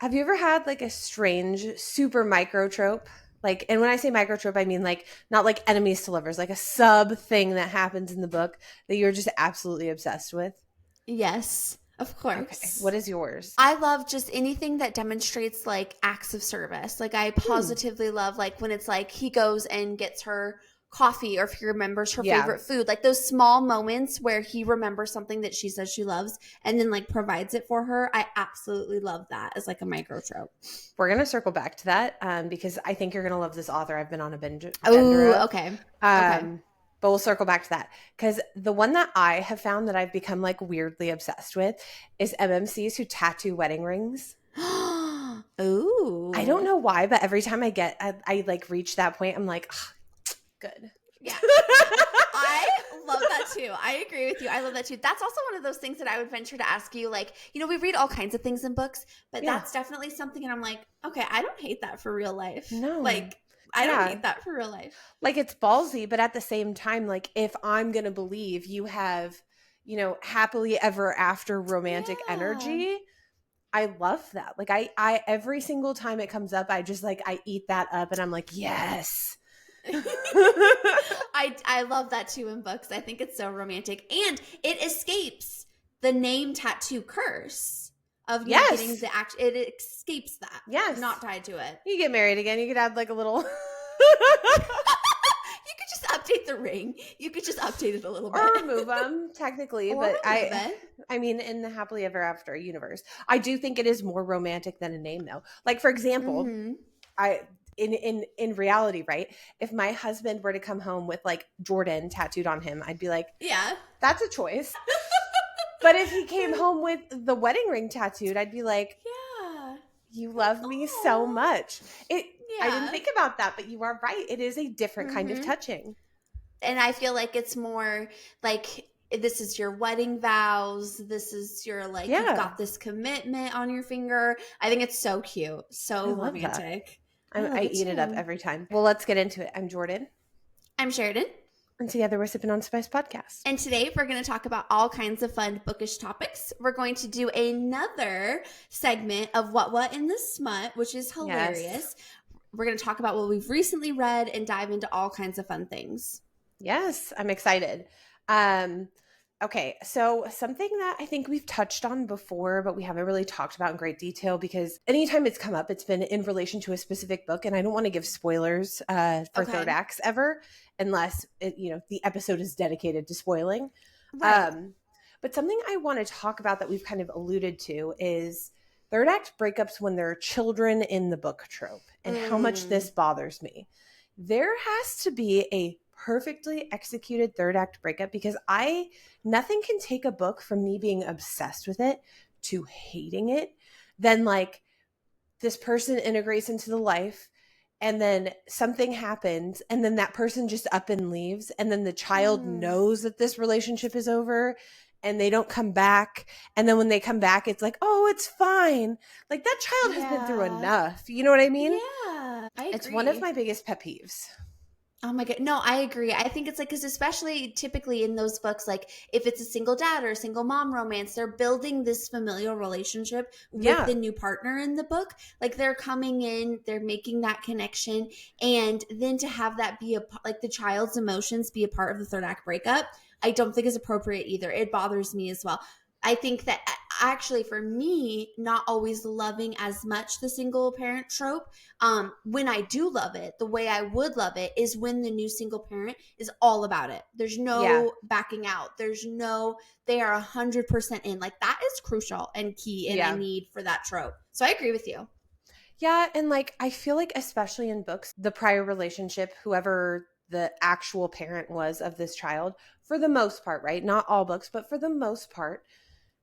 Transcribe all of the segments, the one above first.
Have you ever had like a strange super micro trope? Like, and when I say micro trope, I mean like not like enemies to lovers, like a sub thing that happens in the book that you're just absolutely obsessed with. Yes, of Okay, course. what is yours? I love just anything that demonstrates like acts of service. Like I Hmm. positively love like when it's like he goes and gets her coffee or if he remembers her Yeah. favorite food. Like those small moments where he remembers something that she says she loves and then like provides it for her. I absolutely love that as like a micro trope. We're going to circle back to that because I think you're going to love this author I've been on a bender Oh, of. okay. Okay. Um, but we'll circle back to that because the one that I have found that I've become like weirdly obsessed with is MMCs who tattoo wedding rings. I don't Ooh. know why, but every time I like reach that point, I'm like, "Ugh, good. Yeah. I love that too. I agree with you. I love that too. That's also one of those things that I would venture to ask you. Like, we read all kinds of things in books, but Yeah. that's definitely something. And I'm like, okay, I don't hate that for real life. No. Like, I don't Yeah. hate that for real life. Like it's ballsy, but at the same time, like if I'm going to believe you have, happily ever after romantic Yeah. energy, I love that. Like I every single time it comes up, I just like I eat that up and I'm like, yes. I love that too in books. I think it's so romantic. And it escapes the name tattoo curse of getting Yes. the act. It escapes that. Yes. Not tied to it. You get married again, you could add like a little You could just update the ring. You could just update it a little bit. or remove them technically, Or but remove it. I mean in the happily ever after universe, I do think it is more romantic than a name though. Like for example, Mm-hmm. I in reality, right? If my husband were to come home with like Jordan tattooed on him, I'd be like, Yeah. that's a choice. But if he came home with the wedding ring tattooed, I'd be like, Yeah. you love me so much. I didn't Yeah. think about that, but you are right. It is a different kind of Mm-hmm. touching. And I feel like it's more like this is your wedding vows. This is your like you've Yeah. got this commitment on your finger. I think it's so cute, so I love that. romantic. I love I it eat it up too. every time. Well, let's get into it. I'm Jordan. I'm Sheridan. And together we're Sippin' on Spice podcast. And today we're going to talk about all kinds of fun bookish topics. We're going to do another segment of What in the Smut, which is hilarious. Yes. We're going to talk about what we've recently read and dive into all kinds of fun things. Yes, I'm excited. Okay, so something that I think we've touched on before, but we haven't really talked about in great detail because anytime it's come up, it's been in relation to a specific book, and I don't want to give spoilers for third acts ever, unless the episode is dedicated to spoiling. Right. But something I want to talk about that we've kind of alluded to is third act breakups when there are children in the book trope, and how much this bothers me. There has to be a perfectly executed third act breakup because nothing can take a book from me being obsessed with it to hating it than like this person integrates into the life and then something happens and then that person just up and leaves and then the child knows that this relationship is over and they don't come back, and then when they come back it's like, oh, it's fine, like that child has been through enough, you know what I mean? Yeah, I agree. It's one of my biggest pet peeves. Oh my God. No, I agree. I think it's like, because especially typically in those books, like if it's a single dad or a single mom romance, they're building this familial relationship with the new partner in the book. Like they're coming in, they're making that connection. And then to have that be like the child's emotions be a part of the third act breakup, I don't think is appropriate either. It bothers me as well. I think that actually for me, not always loving as much the single parent trope, when I do love it, the way I would love it is when the new single parent is all about it. There's no backing out. They are 100% in. Like that is crucial and key and I need for that trope. So I agree with you. Yeah, and like I feel like especially in books, the prior relationship, whoever the actual parent was of this child, for the most part, right? Not all books, but for the most part,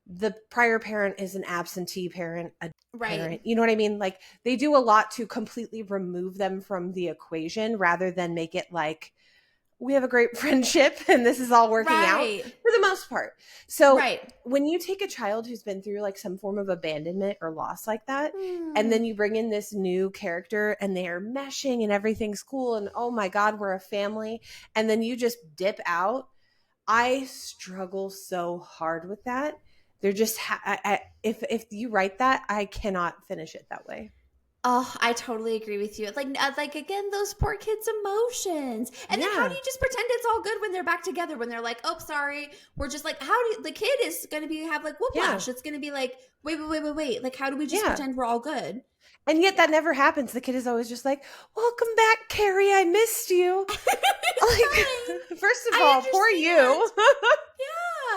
the prior parent is an absentee parent, a parent. You know what I mean? Like they do a lot to completely remove them from the equation rather than make it like we have a great friendship and this is all working out for the most part. So when you take a child who's been through like some form of abandonment or loss like that, and then you bring in this new character and they are meshing and everything's cool and oh my God, we're a family, and then you just dip out, I struggle so hard with that They're just if you write that, I cannot finish it that way. Oh, I totally agree with you. Like again, those poor kids' emotions. And then how do you just pretend it's all good when they're back together? When they're like, "Oh, sorry, we're just like," the kid is going to have like whiplash. It's going to be like, wait. Like, how do we just pretend we're all good? And yet that never happens. The kid is always just like, "Welcome back, Carrie. I missed you." Like, first of all, poor you.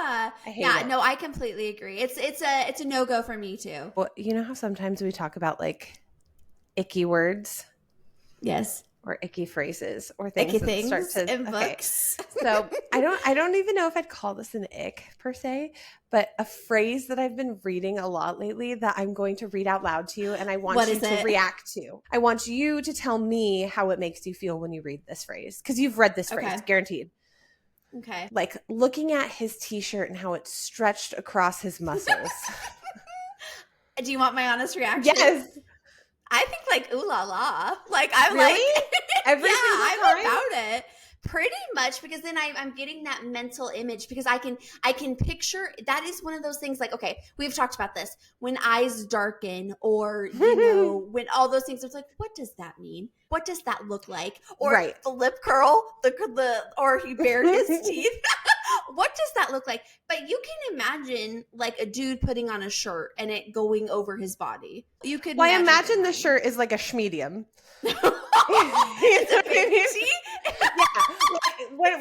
Yeah. I hate it. No, I completely agree. It's a no-go for me too. Well, you know how sometimes we talk about like icky words? Yes. Or icky phrases or things icky that things start to in books. So I don't even know if I'd call this an ick per se, but a phrase that I've been reading a lot lately that I'm going to read out loud to you, and I want you to react to. I want you to tell me how it makes you feel when you read this phrase, because you've read this phrase, guaranteed. Okay. Like looking at his t-shirt and how it's stretched across his muscles. Do you want my honest reaction? Yes. I think like ooh la la. Like I'm really? Like every I'm time? about it. Pretty much, because then I'm getting that mental image, because I can picture. That is one of those things, like, okay, we've talked about this, when eyes darken, or when all those things, it's like, what does that mean? What does that look like? Or the lip curl, the or he bared his teeth. What does that look like? But you can imagine like a dude putting on a shirt and it going over his body. You could. Well, I imagine the shirt is like a schmedium.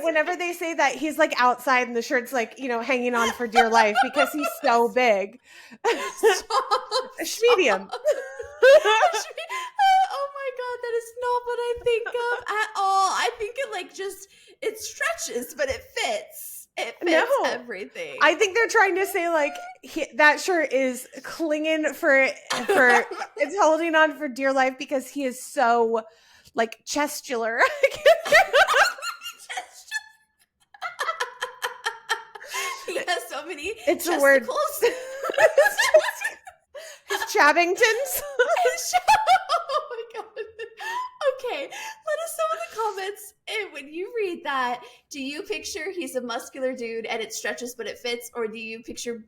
Whenever they say that, he's like outside and the shirt's like, hanging on for dear life because he's so big. A schmedium. Oh my God, that is not what I think of at all. I think it stretches, but it fits. It fits everything. I think they're trying to say like that shirt is clinging for it's holding on for dear life because he is so like chestular. He has so many. It's a word. His Chabbingtons. Oh my God. Okay, let us know in the comments. And when you read that, do you picture he's a muscular dude and it stretches but it fits, or do you picture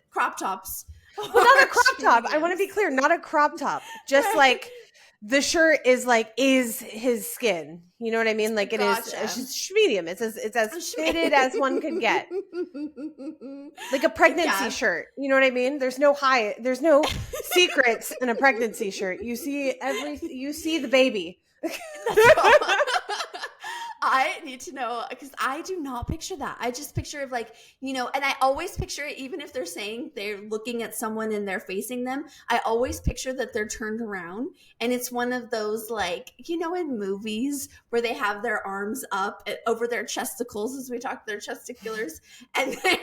crop tops? Well, not a crop top. I want to be clear, not a crop top. Just like the shirt is his skin. You know what I mean? Like it's just medium. It's as fitted as one could get. Like a pregnancy shirt. You know what I mean? There's no secrets in a pregnancy shirt. You see the baby. I need to know, because I do not picture that. I just picture of like, and I always picture it, even if they're saying they're looking at someone and they're facing them, I always picture that they're turned around, and it's one of those like, in movies where they have their arms up over their chesticles, as we talk, their chesticulars, and they're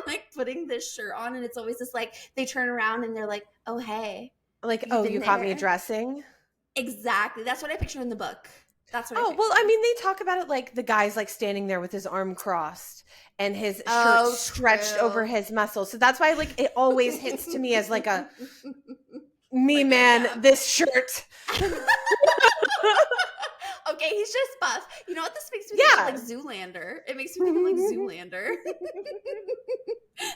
like putting this shirt on, and it's always this like, they turn around and they're like, oh, hey. Like, oh, you caught me dressing? Exactly. That's what I picture in the book. That's what. Well, I mean, they talk about it like the guy's like standing there with his arm crossed and his shirt stretched over his muscles. So that's why like it always hits to me as like a this shirt. Okay, he's just buff. You know what this makes me think of? Like Zoolander. It makes me think of like Zoolander.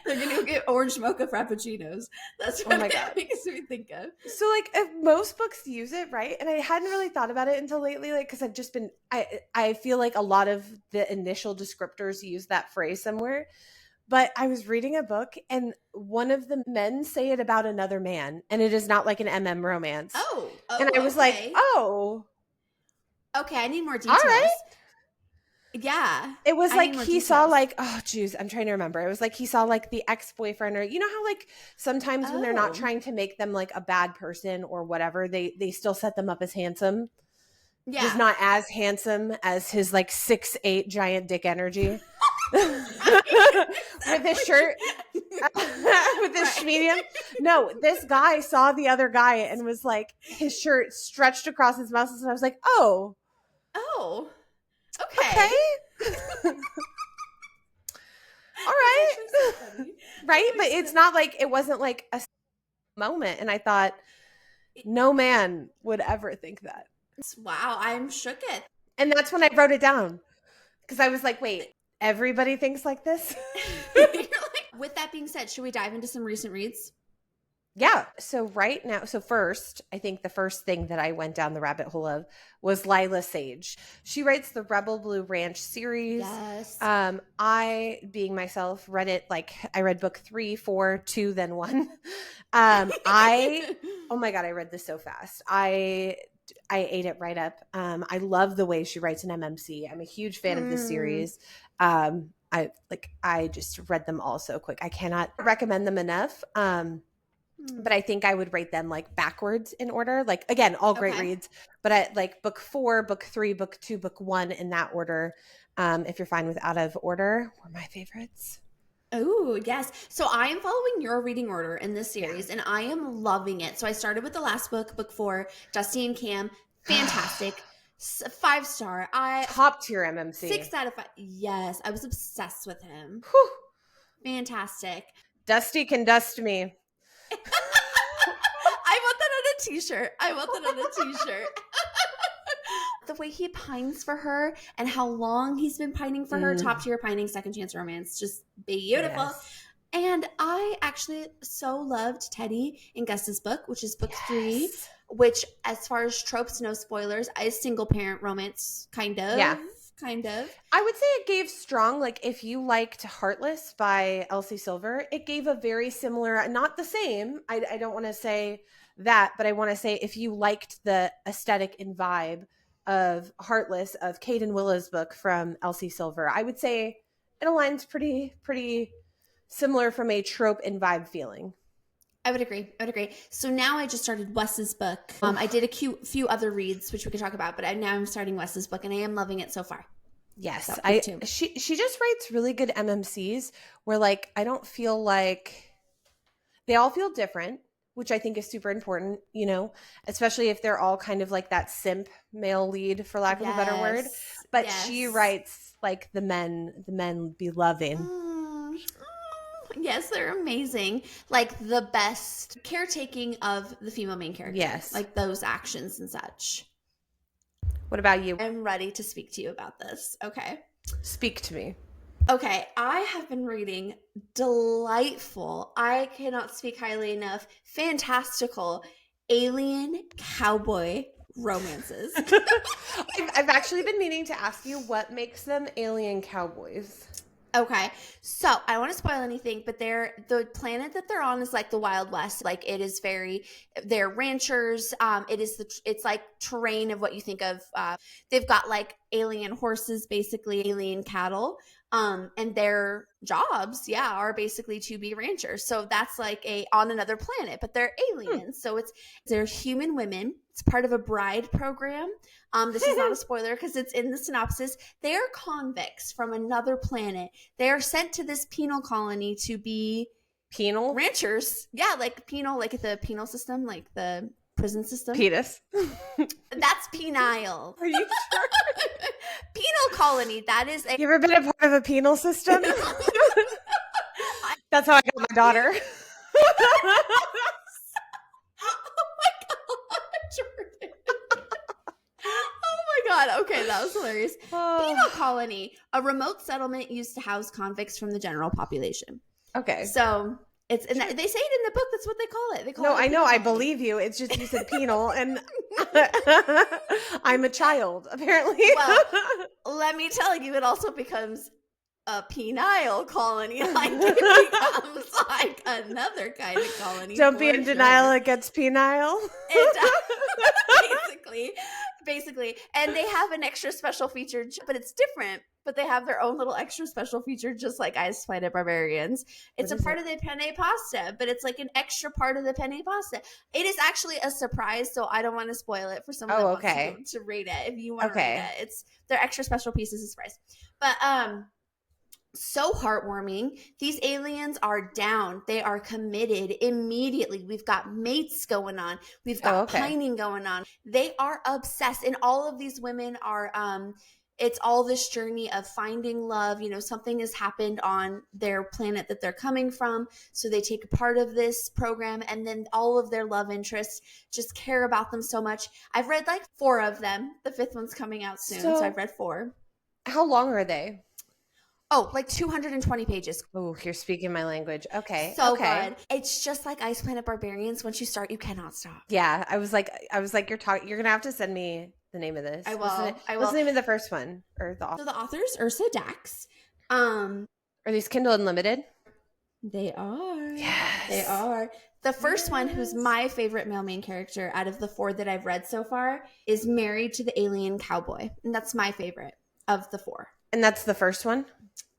They're gonna get orange mocha frappuccinos. That's what it makes me think of. So like if most books use it, right? And I hadn't really thought about it until lately, like because I've just been I feel like a lot of the initial descriptors use that phrase somewhere. But I was reading a book and one of the men say it about another man, and it is not like an MM romance. And I was like, okay, I need more details. All right. Yeah. It was like he saw like, I'm trying to remember. It was like he saw like the ex-boyfriend, or how like sometimes when they're not trying to make them like a bad person or whatever, they still set them up as handsome. Yeah. Just not as handsome as his like 6'8" giant dick energy. With his shirt with his medium. No, this guy saw the other guy and was like, his shirt stretched across his muscles, and I was like, okay. All right. So right? But it's not like, it wasn't like a moment. And I thought, no man would ever think that. Wow, I'm shook it. And that's when I wrote it down. Because I was like, wait, everybody thinks like this? You're like, With that being said, should we dive into some recent reads? Yeah. So right now, first, I think the first thing that I went down the rabbit hole of was Lyla Sage. She writes the Rebel Blue Ranch series. Yes. I, being myself, read it I read book 3, 4, 2, then 1. Oh my God, I read this so fast. I ate it right up. I love the way she writes an MMC. I'm a huge fan of this series. I just read them all so quick. I cannot recommend them enough. But I think I would rate them backwards in order. Again, all great reads, but at book 4, book 3, book 2, book 1 in that order. If you're fine with out of order, were my favorites. Oh, yes. So I am following your reading order in this series, and I am loving it. So I started with the last book, book 4, Dusty and Cam. Fantastic. 5-star. Top tier MMC. 6 out of 5. Yes, I was obsessed with him. Whew. Fantastic. Dusty can dust me. I want that on a t-shirt. The way he pines for her and how long he's been pining for her. Top tier pining, second chance romance. Just beautiful. Yes. And I actually so loved Teddy in Gus's book, which is book 3, which as far as tropes, no spoilers, is single parent romance, kind of. Yeah. Kind of. I would say it gave strong, if you liked Heartless by Elsie Silver, it gave a very similar, not the same, I don't want to say that, but I want to say if you liked the aesthetic and vibe of Heartless, of Kate and Willa's book from Elsie Silver, I would say it aligns pretty similar from a trope and vibe feeling. I would agree. So now I just started Wes's book. I did a few other reads, which we could talk about, but now I'm starting Wes's book, and I am loving it so far. Yes, she just writes really good MMCs where I don't feel they all feel different, which I think is super important, especially if they're all kind of that simp male lead, for lack of a better word. But she writes the men be loving. Yes, they're amazing. The best caretaking of the female main character. Yes. Those actions and such. What about you? I'm ready to speak to you about this. Okay. Speak to me. Okay. I have been reading delightful, I cannot speak highly enough, fantastical alien cowboy romances. I've actually been meaning to ask you what makes them alien cowboys. Okay, so I don't want to spoil anything, but the planet that they're on is the Wild West. It is they're ranchers. It's terrain of what you think of. They've got alien horses, basically alien cattle. And their jobs, are basically to be ranchers. So that's on another planet, but they're aliens. So they're human women. It's part of a bride program. This is not a spoiler because it's in the synopsis. They are convicts from another planet. They are sent to this penal colony to be penal ranchers. Yeah, penal, the penal system, the prison system. Penis. That's penile. Are you sure? Penal colony. That is You ever been a part of a penal system? That's how I got my daughter. God. Okay, that was hilarious. Penal colony, a remote settlement used to house convicts from the general population. Okay. So it's, and they say it in the book. That's what they call it. They call it. No, I know. Colony. I believe you. It's just you said penal, and I'm a child, apparently. Well, let me tell you, it also becomes a penile colony. It becomes another kind of colony. Don't be in denial. It gets penile. Basically, and they have an extra special feature, but it's different. But they have their own little extra special feature, just like I Spy the Barbarians. It's a part of the penne pasta, but it's an extra part of the penne pasta. It is actually a surprise, so I don't want to spoil it for someone that wants to read it. If you want to read it, it's their extra special pieces of surprise. But so heartwarming. These aliens are down. They are committed immediately. We've got mates going on. We've got pining going on. They are obsessed. And all of these women are, it's all this journey of finding love. Something has happened on their planet that they're coming from. So they take a part of this program, and then all of their love interests just care about them so much. I've read 4 of them. The 5th one's coming out soon. So I've read 4. How long are they? Oh, like 220 pages. Oh, you're speaking my language. Okay. So okay. good. It's just like Ice Planet Barbarians. Once you start, you cannot stop. Yeah, I was like, you're gonna have to send me the name of this. I will. What's the name of the first one or the author? So the author's Ursa Dax. Are these Kindle Unlimited? They are. Yes, they are. The first one, who's my favorite male main character out of the 4 that I've read so far, is married to the alien cowboy, and that's my favorite of the 4. And that's the first one?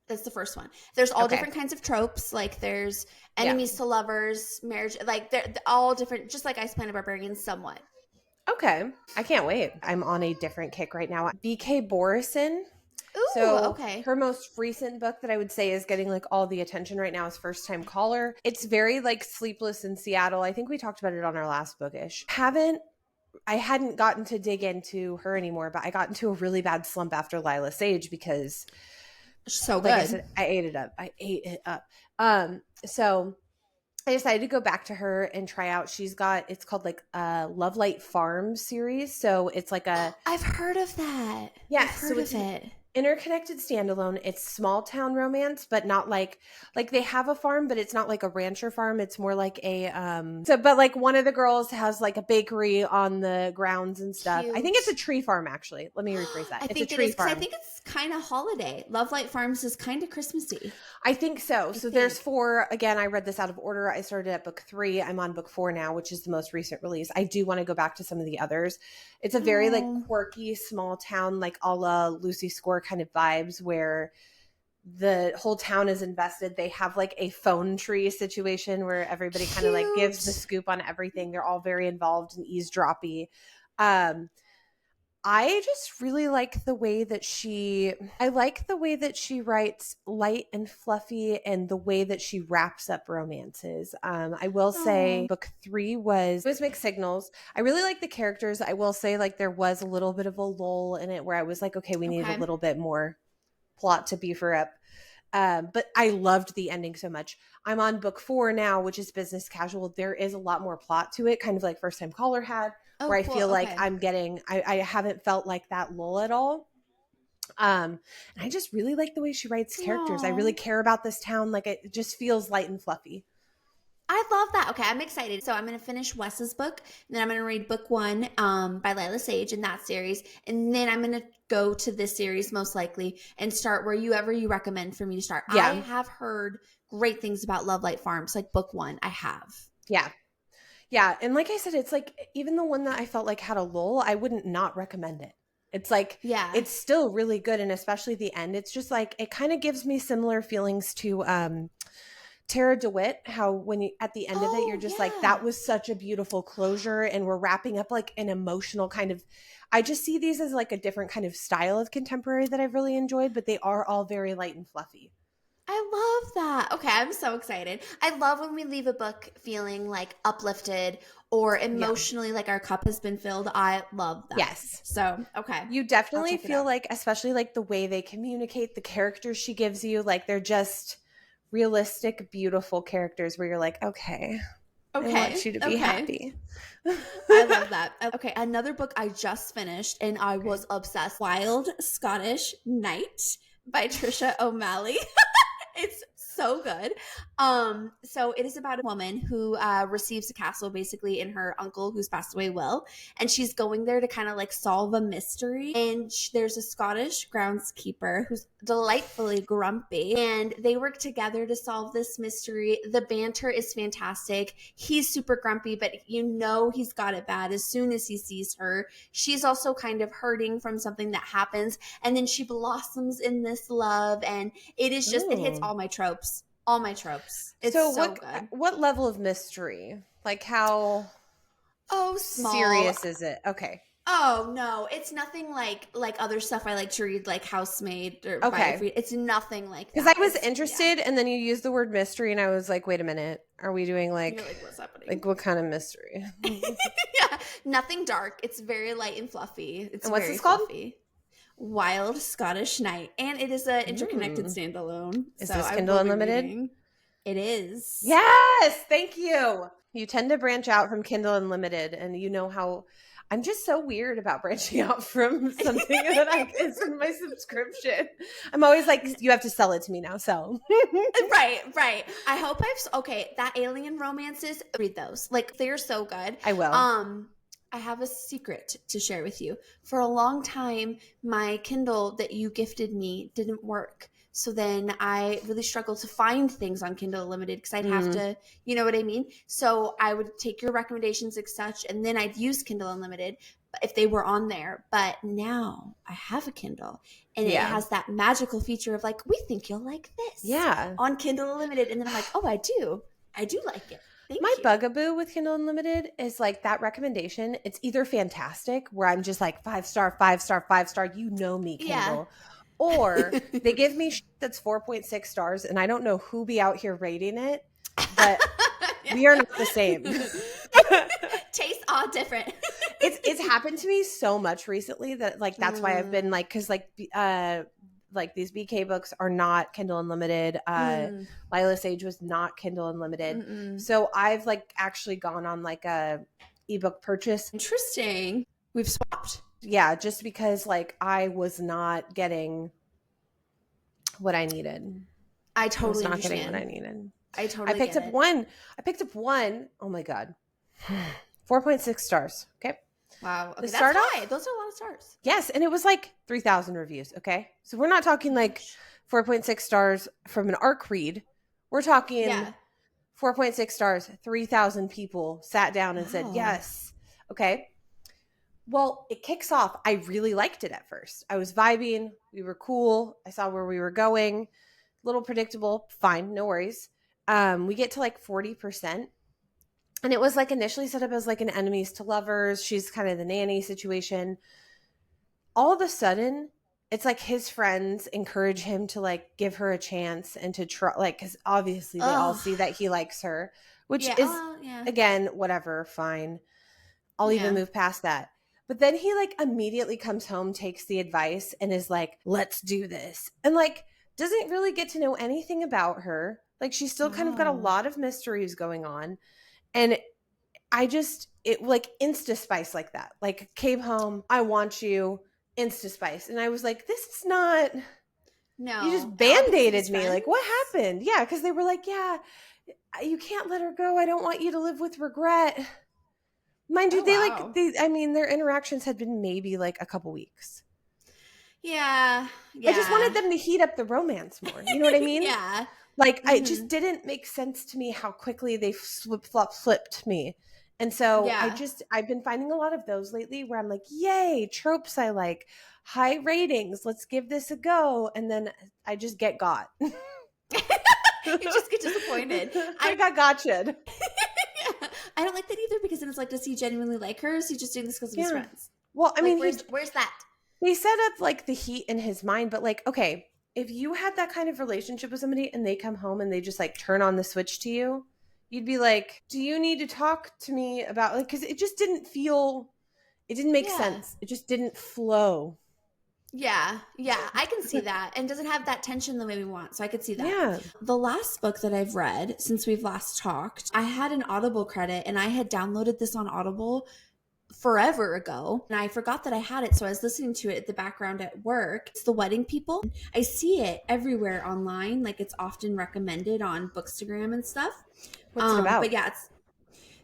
That's the first one. There's all different kinds of tropes. Like there's enemies to lovers, marriage. Like they're all different, just like Ice Planet Barbarians somewhat. Okay. I can't wait. I'm on a different kick right now. B.K. Borison. Ooh, so okay. Her most recent book that I would say is getting like all the attention right now is First Time Caller. It's very like Sleepless in Seattle. I think we talked about it on our last bookish. I hadn't gotten to dig into her anymore, but I got into a really bad slump after Lyla Sage because so good. Like I said, I ate it up. So I decided to go back to her and try out. It's called like a Lovelight Farms series. So it's like I've heard of that. Yeah. I've heard of it. Interconnected standalone. It's small town romance, but not like they have a farm, but it's not like a rancher farm. It's more like a but like one of the girls has like a bakery on the grounds and stuff. Cute. I think it's a tree farm actually. Let me rephrase that. It's a tree farm. I think it's kind of holiday. Lovelight Farms is kind of Christmassy. I think so. There's 4. Again, I read this out of order. I started at book 3. I'm on book 4 now, which is the most recent release. I do want to go back to some of the others. It's a very like quirky small town, like a la Lucy Score kind of vibes where the whole town is invested. They have like a phone tree situation where everybody kind of like gives the scoop on everything. They're all very involved and eavesdroppy. I just really like the way that she writes light and fluffy and the way that she wraps up romances. I will say book 3 was mixed signals. I really like the characters. I will say like there was a little bit of a lull in it where I was like, okay, we need a little bit more plot to beef her up. But I loved the ending so much. I'm on book 4 now, which is business casual. There is a lot more plot to it, kind of like First Time Caller had. Where I feel like I haven't felt like that lull at all. And I just really like the way she writes characters. I really care about this town. Like it just feels light and fluffy. I love that. Okay, I'm excited. So I'm going to finish Wes's book, and then I'm going to read book 1 by Lyla Sage in that series, and then I'm going to go to this series most likely and start wherever you recommend for me to start. Yeah. I have heard great things about Lovelight Farms, like book 1. I have. Yeah. Yeah, and like I said, it's like even the one that I felt like had a lull, I wouldn't not recommend it. It's like, it's still really good, and especially the end. It's just like, it kind of gives me similar feelings to Tara DeWitt, how when you at the end of it, you're just like, that was such a beautiful closure, and we're wrapping up like an emotional kind of, I just see these as like a different kind of style of contemporary that I've really enjoyed, but they are all very light and fluffy. I love that. Okay, I'm so excited. I love when we leave a book feeling like uplifted or emotionally like our cup has been filled. I love that. Yes. So, okay. You definitely feel like, especially like the way they communicate, the characters she gives you, like they're just realistic, beautiful characters where you're like, okay. I want you to be happy. I love that. Okay, another book I just finished and I was obsessed. Wild Scottish Night by Trisha O'Malley. It's so good. So it is about a woman who receives a castle basically in her uncle who's passed away will, and she's going there to kind of like solve a mystery. And there's a Scottish groundskeeper who's delightfully grumpy, and they work together to solve this mystery. The banter is fantastic. He's super grumpy, but you know he's got it bad as soon as he sees her. She's also kind of hurting from something that happens, and then she blossoms in this love, and it is just, it hits all my tropes. All my tropes. It's so good. What level of mystery? Like how small. Serious is it? Okay. Oh no, it's nothing like other stuff I like to read, like Housemaid or it's nothing like that. Because I was interested, and then you used the word mystery, and I was like, wait a minute, are we doing like, what's happening? Like what kind of mystery? Yeah, nothing dark. It's very light and fluffy. It's what's very this called? Fluffy. Wild Scottish Night, and it is an interconnected standalone. Is this Kindle Unlimited? It is. Yes, thank you. You tend to branch out from Kindle Unlimited, and you know how I'm just so weird about branching out from something that is in my subscription. I'm always like, you have to sell it to me now. So right. I hope that Alien Romances, read those. Like, they're so good. I will. I have a secret to share with you. For a long time, my Kindle that you gifted me didn't work. So then I really struggled to find things on Kindle Unlimited because I'd have to, you know what I mean? So I would take your recommendations and such, and then I'd use Kindle Unlimited if they were on there. But now I have a Kindle, and it has that magical feature of like, we think you'll like this on Kindle Unlimited. And then I'm like, oh, I do like it. My bugaboo with Kindle Unlimited is like that recommendation. It's either fantastic, where I'm just like 5-star, 5-star, 5-star. You know me, Kindle. Yeah. Or they give me that's 4.6 stars, and I don't know who be out here rating it, but we are not the same. Tastes all different. It's happened to me so much recently that like that's why I've been like, because like these BK books are not Kindle Unlimited. Lyla Sage was not Kindle Unlimited. So I've like actually gone on like a ebook purchase. Interesting. We've swapped. Yeah, just because like I was not getting what I needed. I totally was not getting what I needed. I totally I picked up one. Oh my God. 4.6 stars. Okay. Wow. Okay, that's high. Those are a lot of stars. Yes. And it was like 3,000 reviews. Okay. So we're not talking like 4.6 stars from an ARC read. We're talking 4.6 stars, 3,000 people sat down and said, yes. Okay. Well, it kicks off. I really liked it at first. I was vibing. We were cool. I saw where we were going. A little predictable. Fine. No worries. We get to like 40%. And it was like initially set up as like an enemies to lovers. She's kind of the nanny situation. All of a sudden, it's like his friends encourage him to like give her a chance and to try, like, because obviously they all see that he likes her, which is, again, whatever, fine. I'll even move past that. But then he like immediately comes home, takes the advice, and is like, let's do this. And like, doesn't really get to know anything about her. Like, she's still kind of got a lot of mysteries going on. And it like Insta Spice like that. Like, came home, I want you, Insta Spice. And I was like, this is not, you just Band-Aided me. Like, what happened? Yeah, because they were like, yeah, you can't let her go. I don't want you to live with regret. Mind you, their interactions had been maybe like a couple weeks. Yeah. I just wanted them to heat up the romance more. You know what I mean? Yeah. Like, it just didn't make sense to me how quickly they flipped me. And so I've been finding a lot of those lately where I'm like, yay, tropes I like, high ratings, let's give this a go. And then I just get got. You just get disappointed. I got gotcha'd. I don't like that either, because then it's like, does he genuinely like her? Is he just doing this because of his friends? Well, I mean, where's that? They set up like the heat in his mind, but like, okay, if you had that kind of relationship with somebody and they come home and they just like turn on the switch to you, you'd be like, do you need to talk to me about, like, because it just didn't make sense. It just didn't flow. Yeah, I can see that. And doesn't have that tension the way we want. So I could see that. Yeah. The last book that I've read since we've last talked, I had an Audible credit and I had downloaded this on Audible forever ago. And I forgot that I had it. So I was listening to it at the background at work. It's The Wedding People. I see it everywhere online. Like, it's often recommended on Bookstagram and stuff. What's it about? But yeah,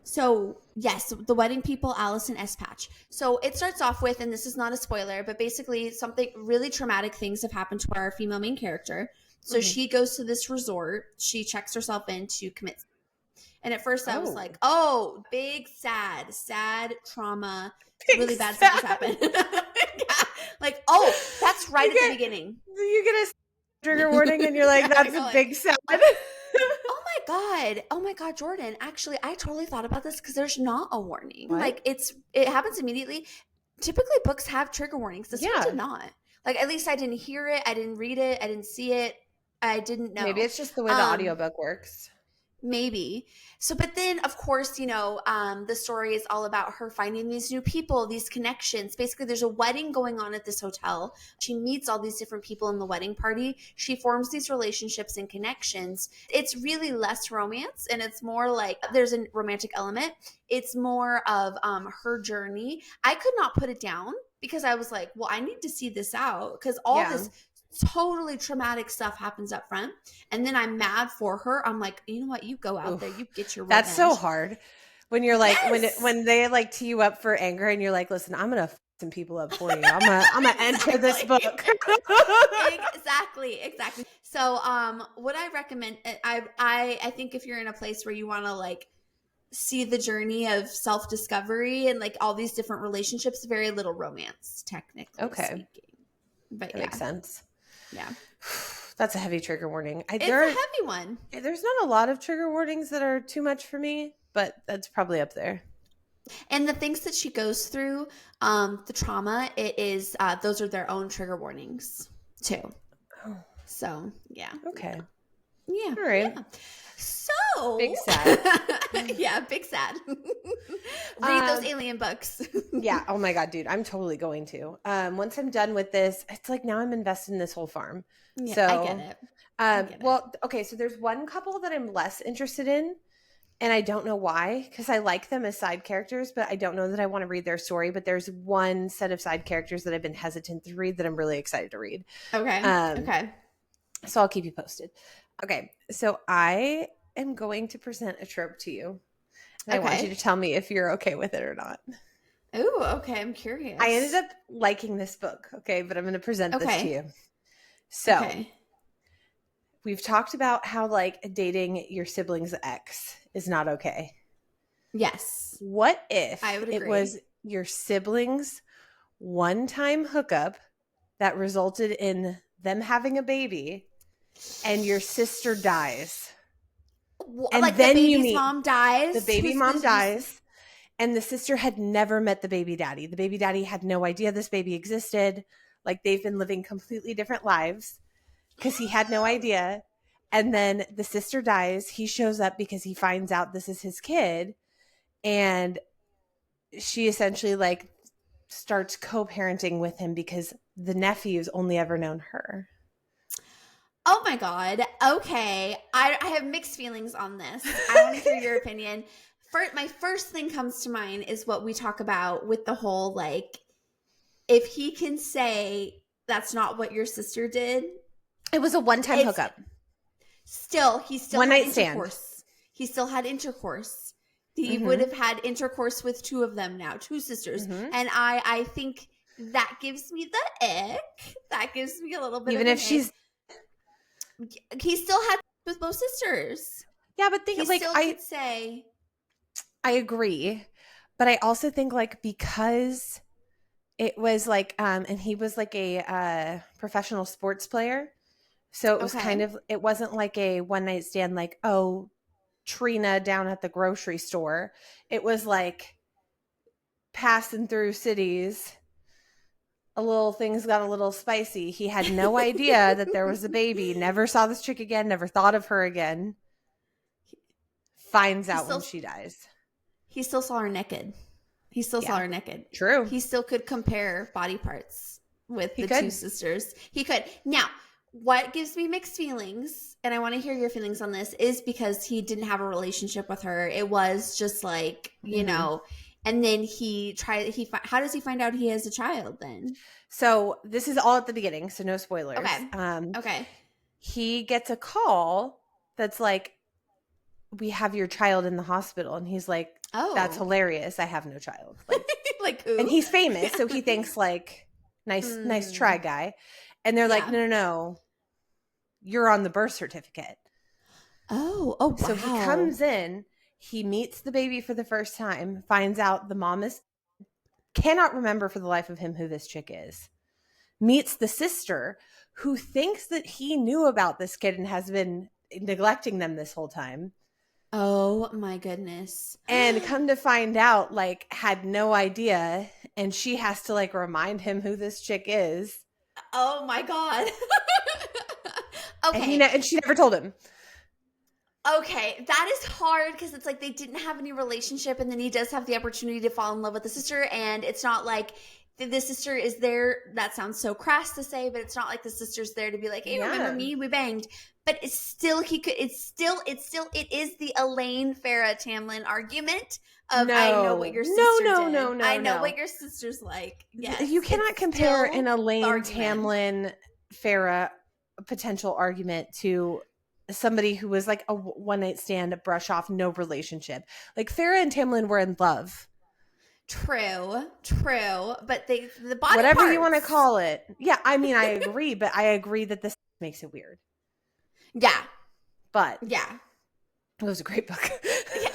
so yes, The Wedding People, Allison S. Patch. So it starts off with, and this is not a spoiler, but basically something really traumatic things have happened to our female main character. So she goes to this resort. She checks herself in to commit. And at first I was like, oh, big, sad trauma. Really bad stuff has happened. Like, oh, that's right at the beginning. You get a trigger warning and you're like, that's a big sad. Oh my God, Jordan. Actually, I totally thought about this because there's not a warning. What? Like, it happens immediately. Typically, books have trigger warnings. This one did not. Like, at least I didn't hear it. I didn't read it. I didn't see it. I didn't know. Maybe it's just the way the audiobook works. Maybe. So, but then of course, the story is all about her finding these new people, these connections. Basically, there's a wedding going on at this hotel. She meets all these different people in the wedding party. She forms these relationships and connections. It's really less romance, and it's more like there's a romantic element. It's more of her journey. I could not put it down because I was like, well, I need to see this out because all this totally traumatic stuff happens up front, and then I'm mad for her. I'm like, you know what, you go out there, you get your revenge. That's so hard when you're like, when they like tee you up for anger and you're like, listen, I'm gonna some people up for you, I'm gonna enter this book. exactly. So what I recommend, I think if you're in a place where you want to like see the journey of self-discovery and like all these different relationships, very little romance technically speaking. But that makes sense. Yeah. That's a heavy trigger warning. It's a heavy one. There's not a lot of trigger warnings that are too much for me, but that's probably up there. And the things that she goes through, the trauma, it is those are their own trigger warnings too. Oh. So yeah. Okay. Yeah. All right. Yeah. So big sad. Yeah, big sad. Read those alien books. Yeah. Oh my God, dude. I'm totally going to. Once I'm done with this, it's like now I'm invested in this whole farm. Yeah, so I get it. Well, okay, so there's one couple that I'm less interested in, and I don't know why, because I like them as side characters, but I don't know that I want to read their story. But there's one set of side characters that I've been hesitant to read that I'm really excited to read. Okay. Okay. So I'll keep you posted. Okay, so I am going to present a trope to you. I want you to tell me if you're okay with it or not. Ooh, okay. I'm curious. I ended up liking this book, okay, but I'm going to present this to you. So we've talked about how like dating your sibling's ex is not okay. Yes. What if I would agree. It was your sibling's one-time hookup that resulted in them having a baby and your sister dies? And like then the baby's mom dies? The baby mom dies. And the sister had never met the baby daddy. The baby daddy had no idea this baby existed. Like they've been living completely different lives because he had no idea. And then the sister dies. He shows up because he finds out this is his kid. And she essentially like starts co-parenting with him because the nephew's only ever known her. Oh my God. Okay. I have mixed feelings on this. I want to hear your opinion. My first thing comes to mind is what we talk about with the whole, like, if he can say that's not what your sister did. It was a one-time hookup. He still had intercourse. He still had intercourse. He would have had intercourse with two of them now, two sisters. And I think that gives me the ick. That gives me a little bit even of if she's ick. He still had with both sisters. Yeah, but think he like still could say I agree, but I also think like because it was like and he was like a professional sports player, so it was kind of, it wasn't like a one night stand like, oh, Trina down at the grocery store. It was like passing through cities. Things got a little spicy. He had no idea that there was a baby. Never saw this chick again. Never thought of her again. Finds out when she dies. He still saw her naked. Saw her naked. True. He still could compare body parts with the two sisters. He could. Now, what gives me mixed feelings, and I want to hear your feelings on this, is because he didn't have a relationship with her. It was just like, you know, and then how does he find out he has a child then? So this is all at the beginning, so no spoilers. Okay. He gets a call that's like, we have your child in the hospital. And he's like, oh, that's hilarious. I have no child. Like, like who? And he's famous. So he thinks like, nice try, guy. And they're like, no, you're on the birth certificate. Oh, wow. So he comes in, he meets the baby for the first time, finds out the mom cannot remember for the life of him who this chick is. Meets the sister who thinks that he knew about this kid and has been neglecting them this whole time. Oh my goodness. And come to find out, like, had no idea, and she has to like remind him who this chick is. Oh my God. Okay. And she never told him. Okay, that is hard because it's like they didn't have any relationship, and then he does have the opportunity to fall in love with the sister, and it's not like the sister is there. That sounds so crass to say, but it's not like the sister's there to be like, hey, remember me? We banged. But it's still, it is the Elaine Farrah Tamlin argument of I know what your sister did. No, I know what your sister's like. Yes. You cannot compare an Elaine Tamlin Farrah potential argument to somebody who was like a one-night stand, a brush off, no relationship. Like Farrah and Tamlin were in love. True, but the body whatever parts. You want to call it. Yeah, I mean, I agree, but I agree that this makes it weird. Yeah, but yeah, it was a great book. Yeah.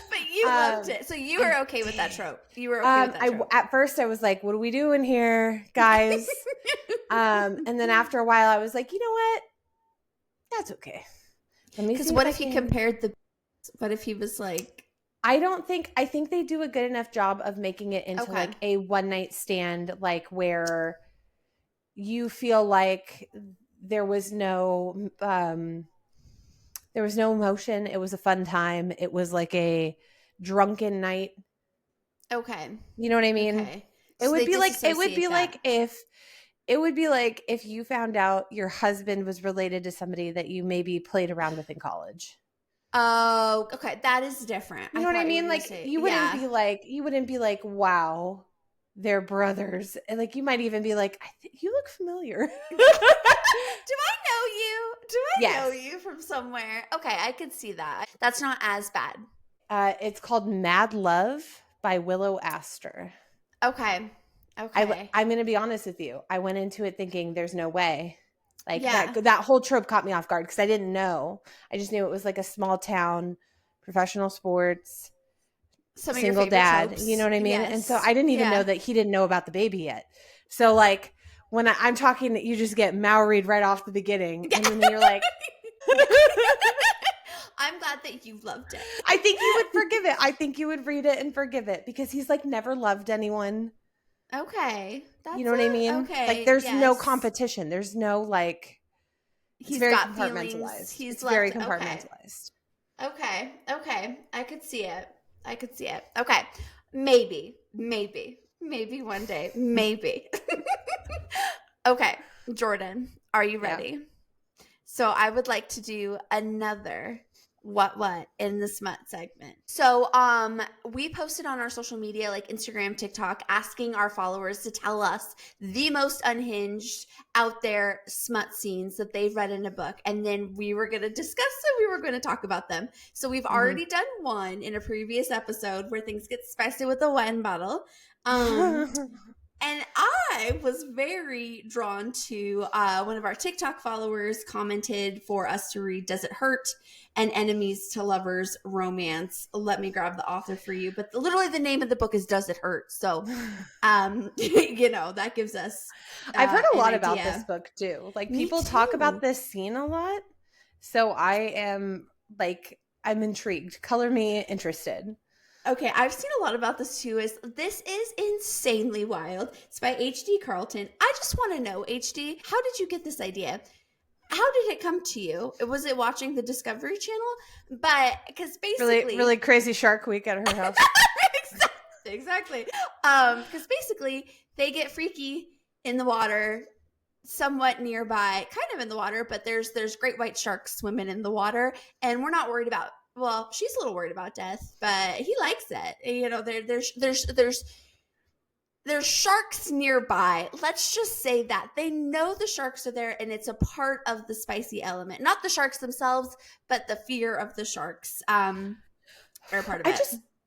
But you loved it, so you were okay with that trope. You were okay with that trope. At first, I was like, "What are we doing here, guys?" And then after a while, I was like, "You know what? That's okay." Because what if he compared the? What if he was like? I think they do a good enough job of making it into like a one night stand, like where you feel like there was no emotion. It was a fun time. It was like a drunken night. Okay. You know what I mean? Okay. It would be like if you found out your husband was related to somebody that you maybe played around with in college. Oh, okay. That is different. You know what I mean? Like you wouldn't be like, wow, they're brothers. And like you might even be like, you look familiar. Do I know you? Do I know you from somewhere? Okay, I could see that. That's not as bad. It's called Mad Love by Willow Astor. Okay. I'm going to be honest with you. I went into it thinking there's no way. Like that whole trope caught me off guard because I didn't know. I just knew it was like a small town, professional sports, single dad. Tropes. You know what I mean? Yes. And so I didn't even know that he didn't know about the baby yet. So like when I'm talking, you just get Maori'd right off the beginning, and then you're like. I'm glad that you loved it. I think you would forgive it. I think you would read it and forgive it because he's like never loved anyone. Okay. You know what I mean? Okay. Like there's no competition. There's no like he's very got compartmentalized. Feelings. He's very compartmentalized. Okay. I could see it. Okay. Maybe one day. Maybe. Okay. Jordan, are you ready? Yeah. So I would like to do another what in the smut segment. So we posted on our social media like Instagram, TikTok, asking our followers to tell us the most unhinged out there smut scenes that they've read in a book, and then we were going to discuss them. We were going to talk about them. So we've already done one in a previous episode where things get spicy with the wine bottle. And I was very drawn to one of our TikTok followers commented for us to read Does It Hurt? And Enemies to Lovers Romance. Let me grab the author for you. But literally the name of the book is Does It Hurt? So, that gives us I've heard a lot about this book too. Like people talk about this scene a lot. So I'm intrigued. Color me interested. Okay, I've seen a lot about this too. This is insanely wild. It's by H.D. Carlton. I just want to know, H.D., how did you get this idea? How did it come to you? Was it watching the Discovery Channel? But because basically, really crazy Shark Week at her house. Exactly. Because basically, they get freaky in the water, somewhat nearby, kind of in the water. But there's great white sharks swimming in the water, and we're not worried about. Well, she's a little worried about death, but he likes it. There's sharks nearby. Let's just say that they know the sharks are there, and it's a part of the spicy element. Not the sharks themselves, but the fear of the sharks are part of it.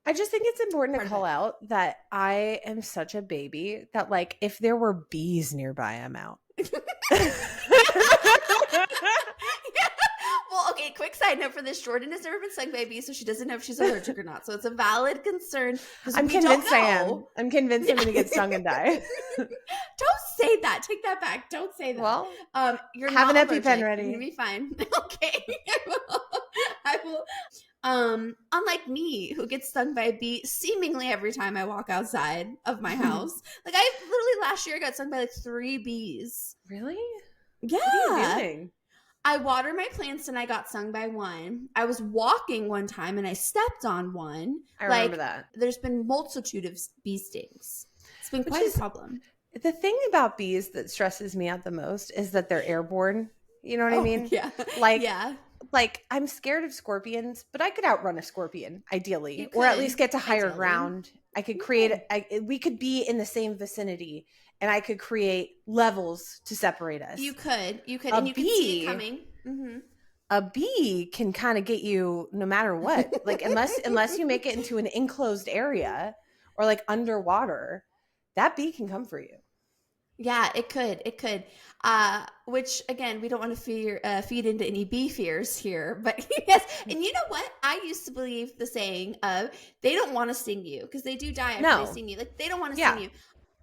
I just think it's important to call out that I am such a baby that like if there were bees nearby, I'm out. Well, okay, quick side note for this. Jordan has never been stung by a bee, so she doesn't know if she's allergic or not. So it's a valid concern. I'm convinced I am. I'm convinced I'm going to get stung and die. Don't say that. Take that back. Don't say that. Well, you're have not an EpiPen ready. You'll be fine. Okay. I will. Unlike me, who gets stung by a bee seemingly every time I walk outside of my house. Like I literally last year got stung by like 3 bees. Really? Yeah. What are you doing? I water my plants and I got stung by one. I was walking one time and I stepped on one. I remember that. There's been multitude of bee stings. It's been quite a problem. The thing about bees that stresses me out the most is that they're airborne. You know what I mean? Yeah. Like I'm scared of scorpions, but I could outrun a scorpion ideally, or at least get to higher ground. I could create, we could be in the same vicinity and I could create levels to separate us. You could, and you could see it coming. Mm-hmm. A bee can kind of get you no matter what. Like unless you make it into an enclosed area or like underwater, that bee can come for you. Yeah, it could. Which again, we don't want to feed into any bee fears here, but yes. And you know what? I used to believe the saying of they don't want to sting you because they do die after they sting you. Like they don't want to sting you.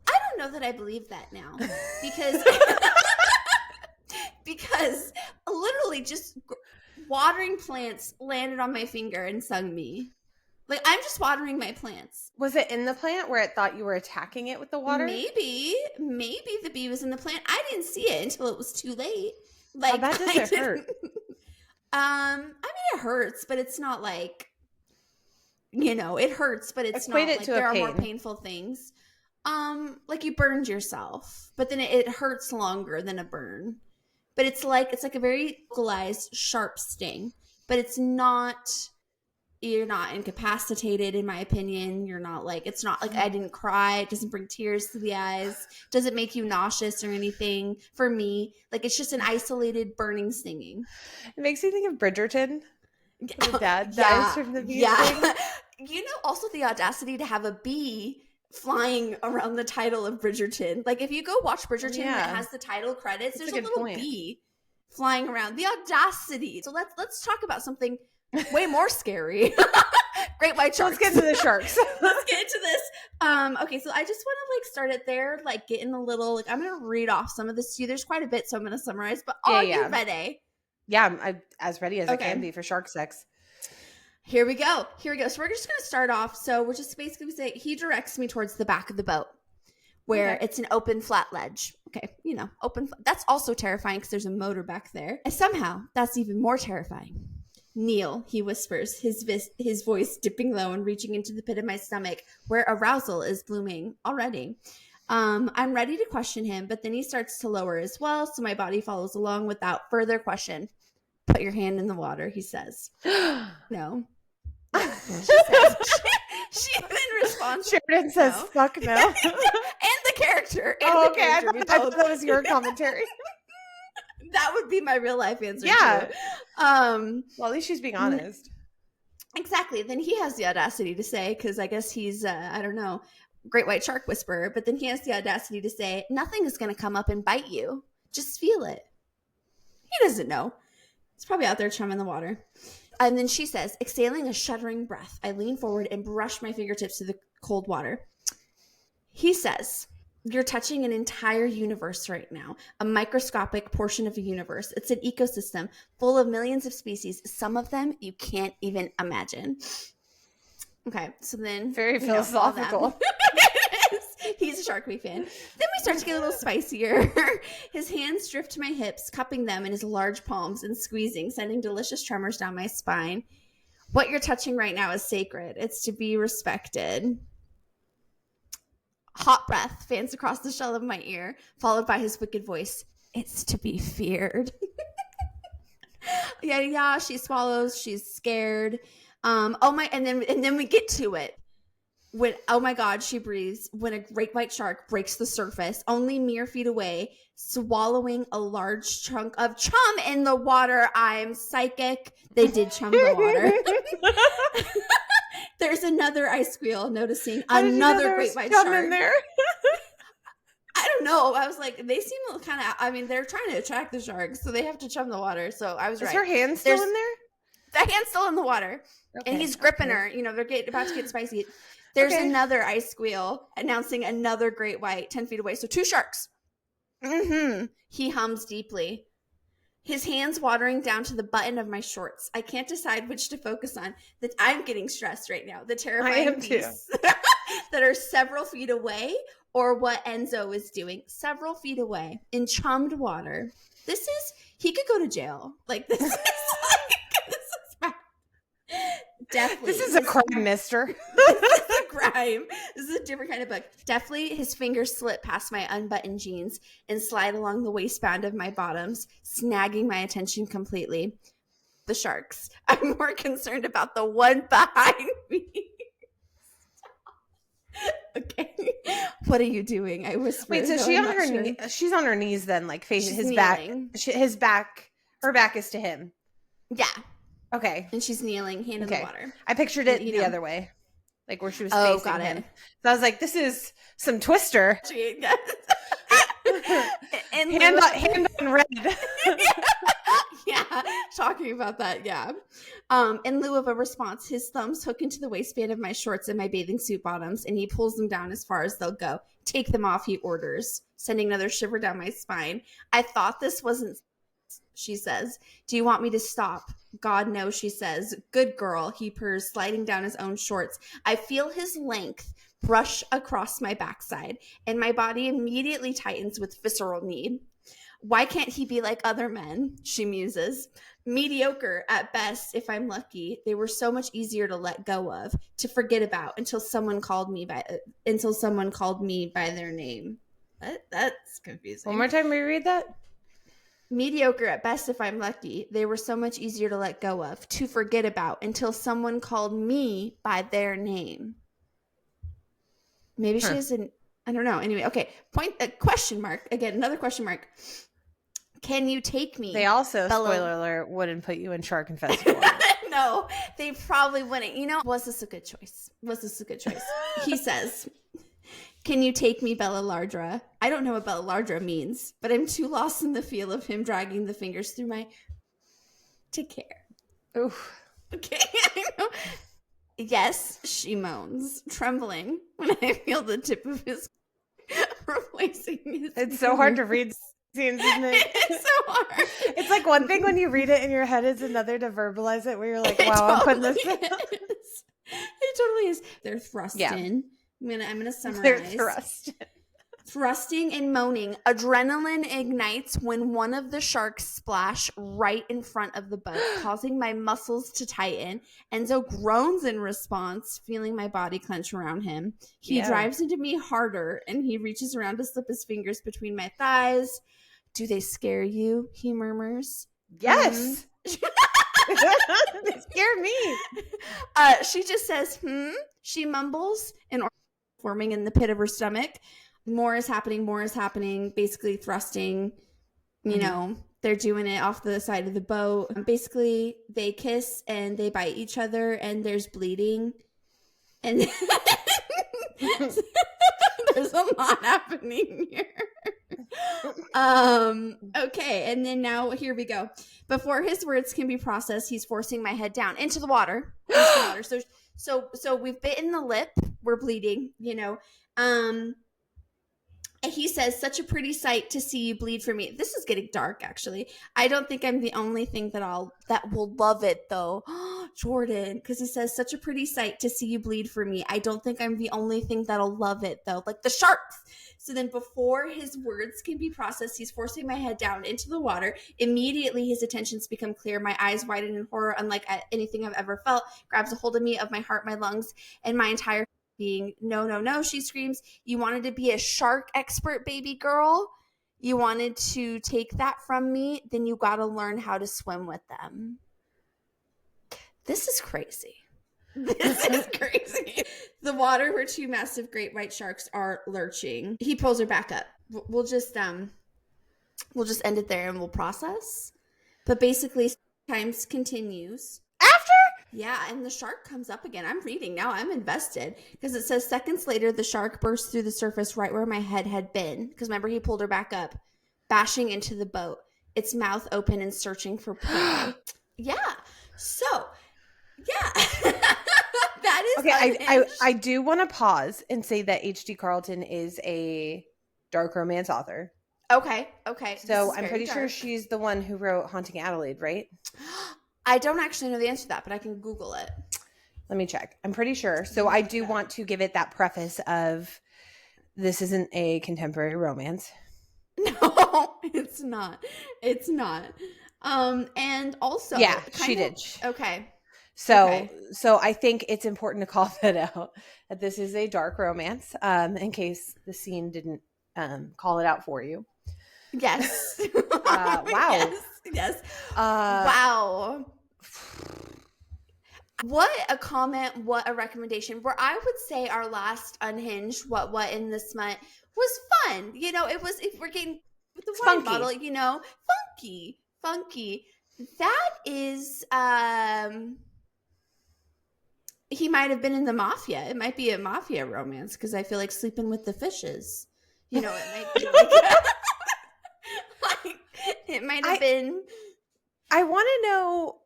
I don't know that I believe that now because because literally just watering plants landed on my finger and stung me. Like, I'm just watering my plants. Was it in the plant where it thought you were attacking it with the water? Maybe the bee was in the plant. I didn't see it until it was too late. Like, that doesn't hurt. I mean, it hurts, but it's not like, it hurts, but it's not like there are more painful things. Like you burned yourself, but then it hurts longer than a burn. But it's like a very localized, sharp sting, but it's not. You're not incapacitated, in my opinion. You're not like, it's not like I didn't cry. It doesn't bring tears to the eyes. Doesn't make you nauseous or anything for me. Like, it's just an isolated burning stinging. It makes me think of Bridgerton. The dad dies from the bee sting. Also the audacity to have a bee flying around the title of Bridgerton. Like, if you go watch Bridgerton and it has the title credits, there's a little bee flying around. The audacity. So let's talk about something way more scary. Great white sharks. Let's get to the sharks. Let's get into this. Okay, so I just want to start it there, getting a little, I'm going to read off some of this to you. There's quite a bit, so I'm going to summarize, but are you ready? Yeah, I'm as ready as I can be for shark sex. Here we go. So we're just going to start off. So we're just basically say he directs me towards the back of the boat where it's an open flat ledge. Okay, open. That's also terrifying because there's a motor back there. And somehow that's even more terrifying. Kneel, he whispers, his voice dipping low and reaching into the pit of my stomach where arousal is blooming already. I'm ready to question him, but then he starts to lower as well, so my body follows along without further question. Put your hand in the water, he says. No. She then responds. Sheridan says, fuck no. And the character. Okay. I thought that was your commentary. That would be my real life answer. Yeah. Too. Well, at least she's being honest. Exactly. Then he has the audacity to say, because I guess he's, great white shark whisperer, but then he has the audacity to say, nothing is going to come up and bite you. Just feel it. He doesn't know. He's probably out there chumming the water. And then she says, exhaling a shuddering breath, I lean forward and brush my fingertips to the cold water. He says, you're touching an entire universe right now, a microscopic portion of a universe. It's an ecosystem full of millions of species. Some of them you can't even imagine. Okay, so then... Very philosophical. He's a Shark Week fan. Then we start to get a little spicier. His hands drift to my hips, cupping them in his large palms and squeezing, sending delicious tremors down my spine. What you're touching right now is sacred. It's to be respected. Hot breath fans across the shell of my ear, followed by his wicked voice. It's to be feared. Yeah, she swallows. She's scared. And then we get to it. When, oh my God, she breathes when a great white shark breaks the surface, only mere feet away, swallowing a large chunk of chum in the water. I'm psychic. They did chum the water. There's another ice squeal, noticing another great white shark in there. I don't know. I was like, they seem kind of, they're trying to attract the sharks, so they have to chum the water. So I was right. Is her hand still in there? The hand's still in the water. Okay, and he's gripping her. They're about to get spicy. There's another ice squeal announcing another great white 10 feet away. So 2 sharks. Mm-hmm. He hums deeply. His hands watering down to the button of my shorts. I can't decide which to focus on. That I'm getting stressed right now. The terrifying beasts that are several feet away, or what Enzo is doing several feet away in chummed water. This is He could go to jail. Like, this is like, this is bad. Definitely. This is a crime, mister. This is a crime. This is a different kind of book. Definitely his fingers slip past my unbuttoned jeans and slide along the waistband of my bottoms, snagging my attention completely. The sharks. I'm more concerned about the one behind me. Okay. What are you doing? I whispered. Wait, so she's on her knees then, like facing his kneeling. Her back is to him. Yeah. Okay. And she's kneeling, hand in the water. I pictured it the other way. Like where she was facing him. So I was like, this is some Twister. Hand on red. Yeah, talking about that, yeah. In lieu of a response, his thumbs hook into the waistband of my shorts and my bathing suit bottoms, and he pulls them down as far as they'll go. Take them off, he orders, sending another shiver down my spine. I thought this wasn't, she says. Do you want me to stop? God, no, she says. Good girl, he purrs, sliding down his own shorts. I feel his length brush across my backside, and my body immediately tightens with visceral need. Why can't he be like other men? She muses. Mediocre at best, if I'm lucky. They were so much easier to let go of, to forget about, until someone called me by their name. That's confusing. One more time, reread that. Mediocre at best, if I'm lucky. They were so much easier to let go of, to forget about, until someone called me by their name. Maybe she isn't. I don't know. Anyway, okay. Question mark. Again, another question mark. Can you take me? They also, spoiler alert, wouldn't put you in shark infested water. No, they probably wouldn't. Was this a good choice? He says, can you take me, Bella Lardra? I don't know what Bella Lardra means, but I'm too lost in the feel of him dragging the fingers through my... to care. Oof. Okay, I know. Yes, she moans, trembling when I feel the tip of his replacing his... It's so hard to read scenes, isn't it? It's so hard. It's like one thing when you read it in your head, it's another to verbalize it, where you're like, wow, I'm putting this... It totally is. They're thrust in. I'm gonna summarize. They're Thrusting and moaning. Adrenaline ignites when one of the sharks splash right in front of the boat, causing my muscles to tighten. Enzo groans in response, feeling my body clench around him. He drives into me harder, and he reaches around to slip his fingers between my thighs. Do they scare you? He murmurs. Yes. They scare me. She just says, She mumbles, and forming in the pit of her stomach. More is happening, basically thrusting, they're doing it off the side of the boat. Basically, they kiss and they bite each other, and there's bleeding. And there's a lot happening here. Okay, and then now here we go. Before his words can be processed, he's forcing my head down into the water. So we've bitten the lip, we're bleeding, He says, such a pretty sight to see you bleed for me. This is getting dark, actually. I don't think I'm the only thing that will love it, though. Jordan, because he says, such a pretty sight to see you bleed for me. I don't think I'm the only thing that'll love it, though. Like the sharks. So then before his words can be processed, he's forcing my head down into the water. Immediately, his attentions become clear. My eyes widen in horror, unlike anything I've ever felt. Grabs a hold of me, of my heart, my lungs, and my entire being. No, she screams. You wanted to be a shark expert, baby girl? You wanted to take that from me? Then you got to learn how to swim with them. This is crazy. This is crazy. The water where two massive great white sharks are lurching. He pulls her back up. We'll just end it there and we'll process. But basically, times continues. Yeah, and the shark comes up again. I'm reading now. I'm invested. Because it says, seconds later, the shark bursts through the surface right where my head had been. Because remember, he pulled her back up, bashing into the boat, its mouth open and searching for prey. Yeah. So, yeah. That is okay. I do want to pause and say that H.D. Carlton is a dark romance author. Okay. So I'm pretty sure she's the one who wrote Haunting Adelaide, right? I don't actually know the answer to that, but I can Google it. Let me check. I'm pretty sure. So I do want to give it that preface of this isn't a contemporary romance. No. No, it's not. It's not. And also, yeah, she did. Okay. So I think it's important to call that out, that this is a dark romance, in case the scene didn't call it out for you. Yes. Wow. Yes. Wow. What a comment, what a recommendation. Where I would say our last Unhinged, what in the smut, was fun. You know, it was, if we're getting with the wine bottle, you know, funky. That is, he might have been in the mafia. It might be a mafia romance, because I feel like Sleeping with the Fishes. You know, it might be like, it might have been. I want to know.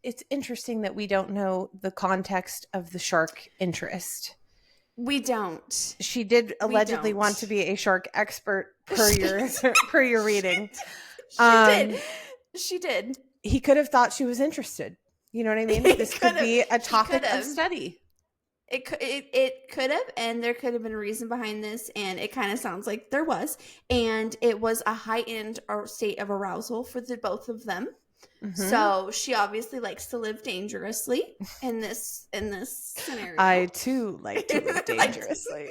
It's interesting that we don't know the context of the shark interest. We don't. She did allegedly want to be a shark expert per your reading. She did. He could have thought she was interested. You know what I mean? This could be a topic of study. It could have, and there could have been a reason behind this, and it kind of sounds like there was, and it was a heightened state of arousal for the both of them. Mm-hmm. So she obviously likes to live dangerously in this scenario. I too like to live dangerously.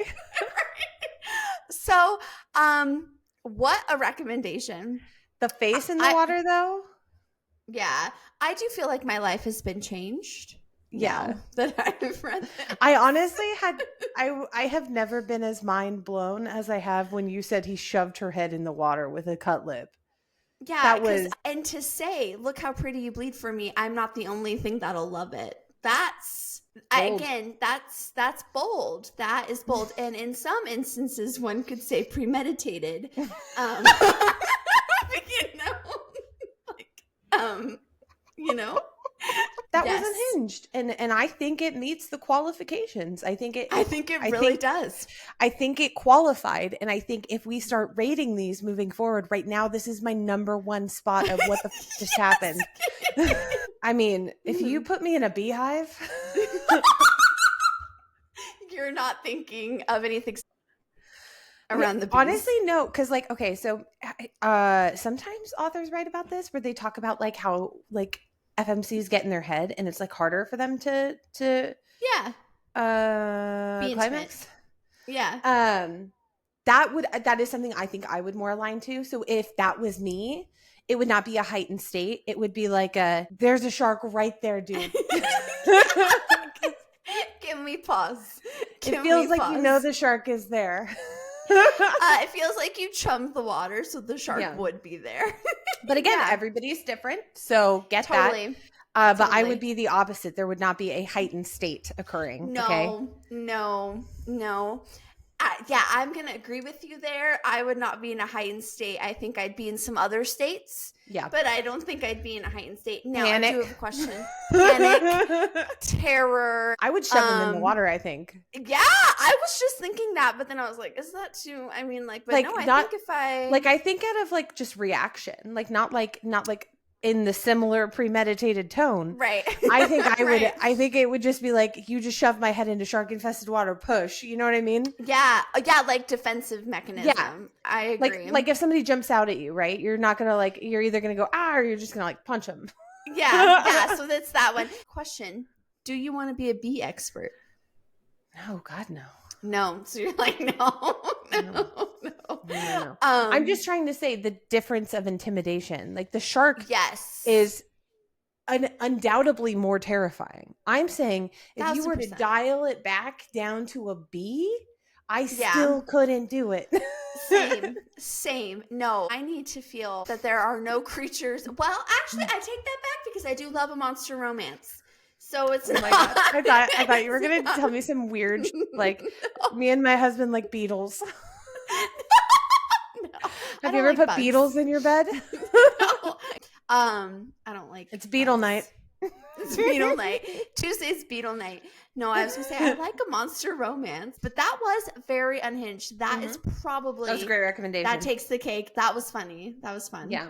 So, what a recommendation! The face in the water, though. Yeah, I do feel like my life has been changed. Yeah, that I've read this. I honestly I have never been as mind blown as I have when you said he shoved her head in the water with a cut lip. Yeah, that was, and to say, look how pretty you bleed for me, I'm not the only thing that'll love it. That's bold. That's bold. That is bold. And in some instances, one could say premeditated. You know, that was Unhinged, and I think it meets the qualifications. I think it really does. I think it qualified, and I think if we start rating these moving forward, right now this is my number one spot of what the just happened. I mean, if you put me in a beehive, you're not thinking of anything around the bees. Honestly, no, because like, okay, so sometimes authors write about this where they talk about like how like FMCs get in their head and it's like harder for them to climax. Yeah. That is something I think I would more align to. So if that was me, it would not be a heightened state. It would be like there's a shark right there, dude. Give me pause. It feels like you know the shark is there. It feels like you chummed the water, so the shark would be there. But again, everybody's different, so get that. But I would be the opposite. There would not be a heightened state occurring. No. Yeah, I'm going to agree with you there. I would not be in a heightened state. I think I'd be in some other states. Yeah. But I don't think I'd be in a heightened state. Now, Panic. I do have a question. Panic, terror. I would shove them in the water, I think. Yeah, I was just thinking that, but then I was like, is that too, I mean, like, but like, no, I think if I... Like, I think out of, like, just reaction. Like, not like in the similar premeditated tone. Right. I think I think it would just be like, you just shoved my head into shark infested water, push. You know what I mean? Yeah. Yeah. Like defensive mechanism. Yeah. I agree. Like if somebody jumps out at you, right? You're not going to like, you're either going to go, or you're just going to like punch them. Yeah. Yeah. So that's that one. Question. Do you want to be a bee expert? No, God, no. No. So you're like, no. I'm just trying to say the difference of intimidation. Like the shark is undoubtedly more terrifying. I'm saying if you were to dial it back down to a bee, I still couldn't do it. Same. No, I need to feel that there are no creatures. Well, actually, I take that back because I do love a monster romance. So it's not. I thought you were gonna tell me some weird like me and my husband like beetles. Have you ever put beetles in your bed? No. I don't like. It's beetle night. It's beetle night. Tuesday's beetle night. No, I was gonna say I like a monster romance, but that was very Unhinged. That is probably that was a great recommendation. That takes the cake. That was funny. That was fun. Yeah.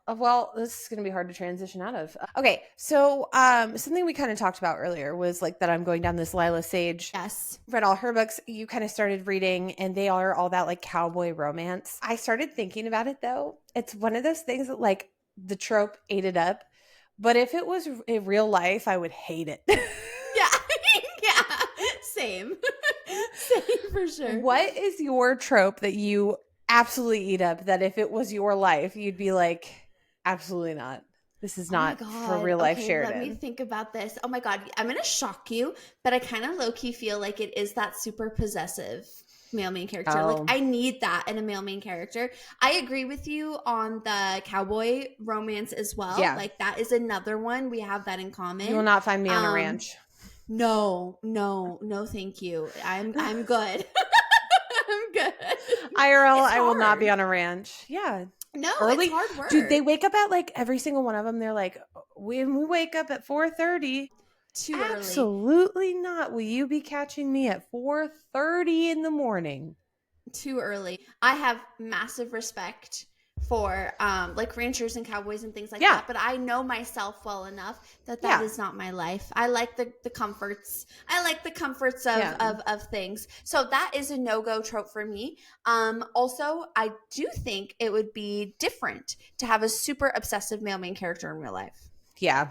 Well, this is going to be hard to transition out of. Okay, so something we kind of talked about earlier was like that I'm going down this Lyla Sage. Yes. Read all her books. You kind of started reading, and they are all that like cowboy romance. I started thinking about it though. It's one of those things that like the trope ate it up. But if it was in real life, I would hate it. Yeah. Yeah. Same. Same for sure. What is your trope that you absolutely eat up that if it was your life, you'd be like, absolutely not. This is not for real life Sheridan. Let me think about this. Oh my God. I'm going to shock you, but I kind of low-key feel like it is that super possessive male main character. Oh. Like I need that in a male main character. I agree with you on the cowboy romance as well. Yeah. Like that is another one. We have that in common. You will not find me on a ranch. No, thank you. I'm good. I'm good. IRL, I will not be on a ranch. Yeah. No, early, it's hard work. Dude, they wake up at like every single one of them. They're like, we wake up at 4:30. Too early. Absolutely not. Will you be catching me at 4:30 in the morning? Too early. I have massive respect for like ranchers and cowboys and things like that, but I know myself well enough that is not my life. I like the comforts. I like the comforts of things. So that is a no-go trope for me. Also, I do think it would be different to have a super obsessive male main character in real life. Yeah.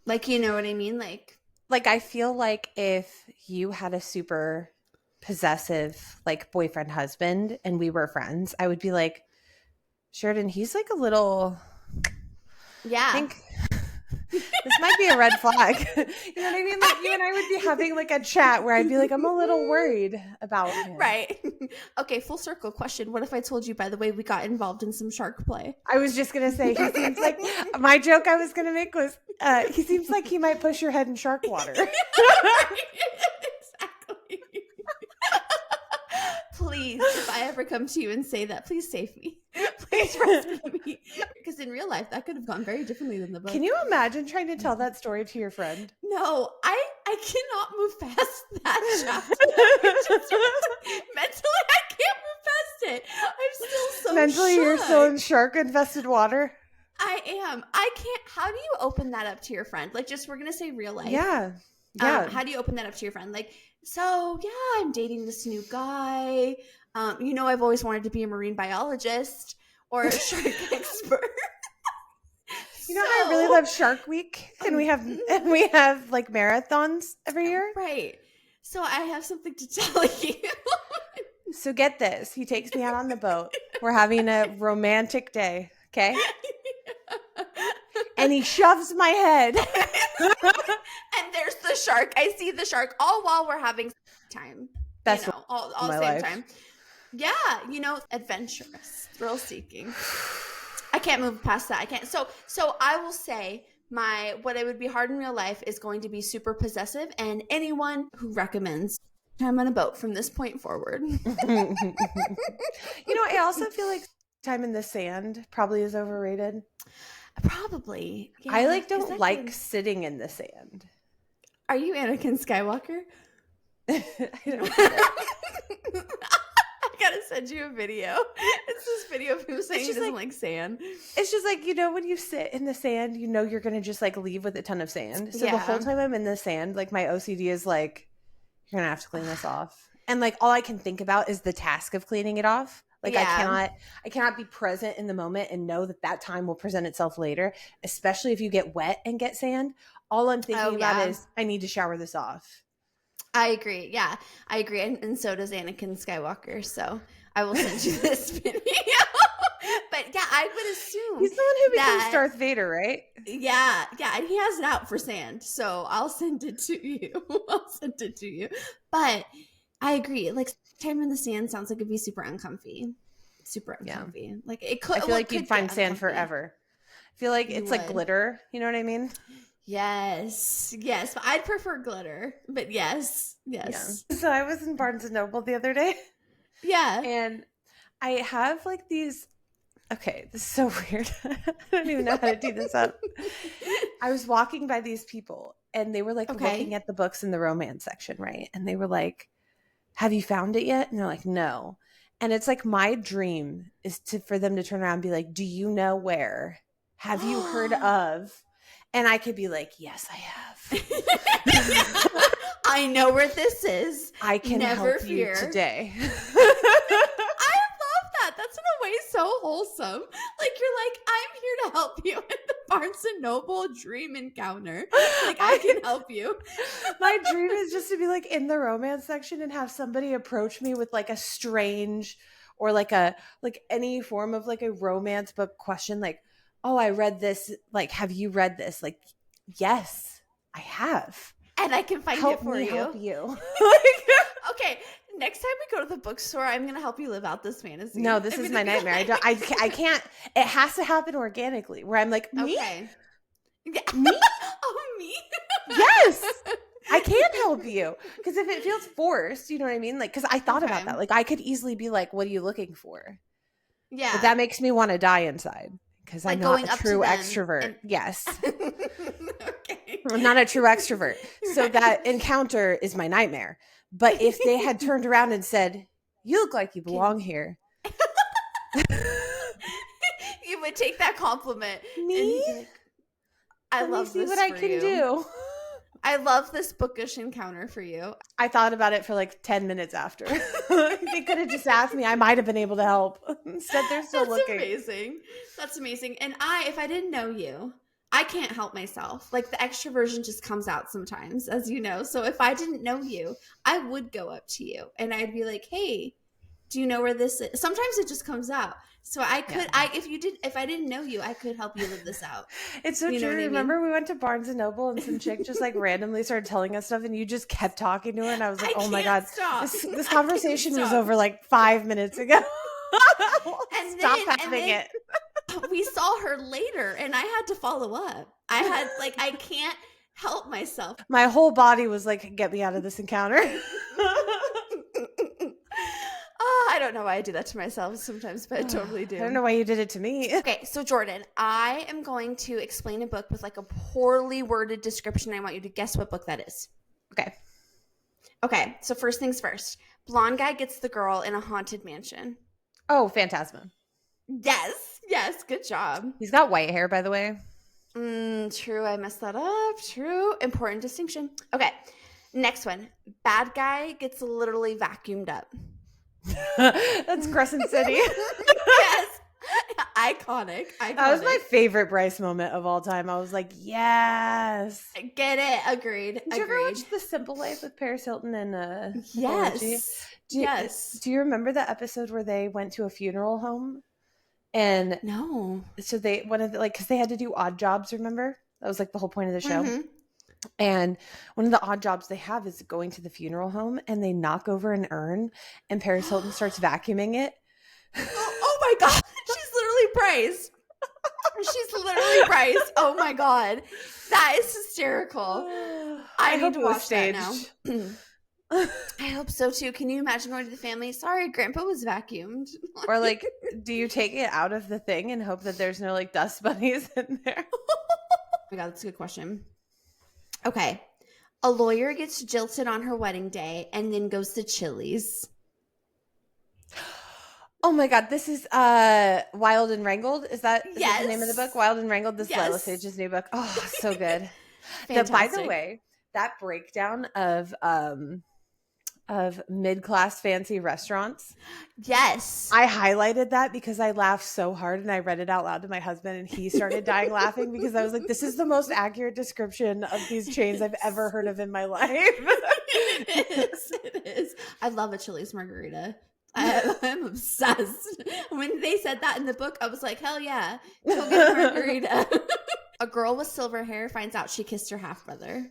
Like, you know what I mean? Like I feel like if you had a super possessive like boyfriend husband and we were friends, I would be like, Sheridan, he's like a little, I think this might be a red flag. You know what I mean? Like you and I would be having like a chat where I'd be like, I'm a little worried about him. Right. Okay, full circle question. What if I told you, by the way, we got involved in some shark play? I was just going to say, he seems like, my joke I was going to make was, he seems like he might push your head in shark water. Exactly. Please, if I ever come to you and say that, please save me. Please rescue me. Because in real life, that could have gone very differently than the book. Can you imagine trying to tell that story to your friend? No, I cannot move past that chapter. Mentally, I can't move past it. I'm still so Mentally, shook. You're still in shark-infested water? I am. I can't. How do you open that up to your friend? Like, just, we're going to say real life. Yeah. How do you open that up to your friend? Like, so, yeah, I'm dating this new guy. I've always wanted to be a marine biologist or a shark expert. I really love Shark Week, and we have like marathons every year. Right. So I have something to tell you. So get this. He takes me out on the boat. We're having a romantic day, okay? And he shoves my head. And there's the shark. I see the shark all while we're having time. That's all the same time. Yeah, adventurous, thrill seeking. I can't move past that. I can't. So I will say what it would be hard in real life is going to be super possessive, and anyone who recommends time on a boat from this point forward. I also feel like time in the sand probably is overrated. Probably. Yeah, I don't like sitting in the sand. Are you Anakin Skywalker? I don't know. I gotta send you a video. It's this video of him saying he doesn't like sand. It's just like, when you sit in the sand, you're gonna just like leave with a ton of sand. So the whole time I'm in the sand, like my OCD is like, you're gonna have to clean this off. And like all I can think about is the task of cleaning it off. Like I cannot be present in the moment and know that time will present itself later, especially if you get wet and get sand. All I'm thinking about is I need to shower this off. I agree. Yeah, I agree. And so does Anakin Skywalker. So I will send you this video. But yeah, I would assume he's the one who becomes Darth Vader, right? Yeah. And he has it out for sand. So I'll send it to you. But I agree. Like time in the sand sounds like it'd be super uncomfy. Yeah. Like it could. I feel like you'd find sand forever. I feel like it's like glitter. You know what I mean? Yes. But I'd prefer glitter. But yes. Yeah. So I was in Barnes & Noble the other day. Yeah. And I have like these. Okay, this is so weird. I don't even know how to do this up. I was walking by these people and they were like looking at the books in the romance section, right? And they were like, have you found it yet? And they're like, no. And it's like my dream is for them to turn around and be like, do you know where? Have you heard of? And I could be like, yes, I have. I know where this is. I can help you today. I love that. That's in a way so wholesome. Like, you're like, I'm here to help you in the Barnes & Noble dream encounter. Like, I can help you. My dream is just to be like in the romance section and have somebody approach me with like a strange or like any form of like a romance book question. Like, oh, I read this. Like, have you read this? Like, yes, I have. And I can find it for you. Help you. Okay, next time we go to the bookstore, I'm going to help you live out this fantasy. No, this is my nightmare. I can't. It has to happen organically. Where I'm like, me? Okay. Me? Oh, me? Yes. I can help you. Because if it feels forced, you know what I mean? Like, because I thought about that. Like, I could easily be like, what are you looking for? Yeah. But that makes me want to die inside. Because I'm not a true extrovert. Yes. Okay. I'm not a true extrovert. So that encounter is my nightmare. But if they had turned around and said, you look like you belong here. You would take that compliment. Me? Like, I love this what I can do. I love this bookish encounter for you. I thought about it for like 10 minutes after. They could have just asked me. I might have been able to help. Instead, they're still looking. That's amazing. That's amazing. And if I didn't know you, I can't help myself. Like, the extroversion just comes out sometimes, as you know. So if I didn't know you, I would go up to you and I'd be like, hey, do you know where this is? Sometimes it just comes out. So I could, if I didn't know you, I could help you live this out. It's so true. Remember we went to Barnes & Noble and some chick just like randomly started telling us stuff and you just kept talking to her and I was like, oh my God, this conversation was over like 5 minutes ago. Stop having it. We saw her later and I had to follow up. I can't help myself. My whole body was like, get me out of this encounter. I don't know why I do that to myself sometimes, but I totally do. I don't know why you did it to me. Okay, so Jordan, I am going to explain a book with like a poorly worded description. I want you to guess what book that is. Okay, so first things first. Blonde guy gets the girl in a haunted mansion. Oh, Phantasma. Yes, good job. He's got white hair, by the way. True, I messed that up. True, important distinction. Okay, next one. Bad guy gets literally vacuumed up. That's Crescent City. Yes. Iconic. That was my favorite Bryce moment of all time. I was like, yes. Get it. Agreed. Did you ever watch The Simple Life with Paris Hilton and Yes. Yes. Do you remember the episode where they went to a funeral home? And no. So because they had to do odd jobs, remember? That was like the whole point of the show. Mm-hmm. And one of the odd jobs they have is going to the funeral home and they knock over an urn and Paris Hilton starts vacuuming it. Oh my God. She's literally Bryce. Oh my God. That is hysterical. I need to watch that now. I hope so too. Can you imagine going to the family? Sorry, Grandpa was vacuumed. Or like, do you take it out of the thing and hope that there's no like dust bunnies in there? Oh my God, that's a good question. Okay. A lawyer gets jilted on her wedding day and then goes to Chili's. Oh my God, this is Wild and Wrangled. Is that the name of the book? Wild and Wrangled, this Lyla Sage's new book. Oh, so good. By the way, that breakdown of mid-class fancy restaurants. Yes. I highlighted that because I laughed so hard and I read it out loud to my husband and he started dying laughing because I was like, this is the most accurate description of these chains I've ever heard of in my life. It is. I love a Chili's margarita. I'm obsessed. When they said that in the book, I was like, hell yeah, go get a margarita. A girl with silver hair finds out she kissed her half-brother.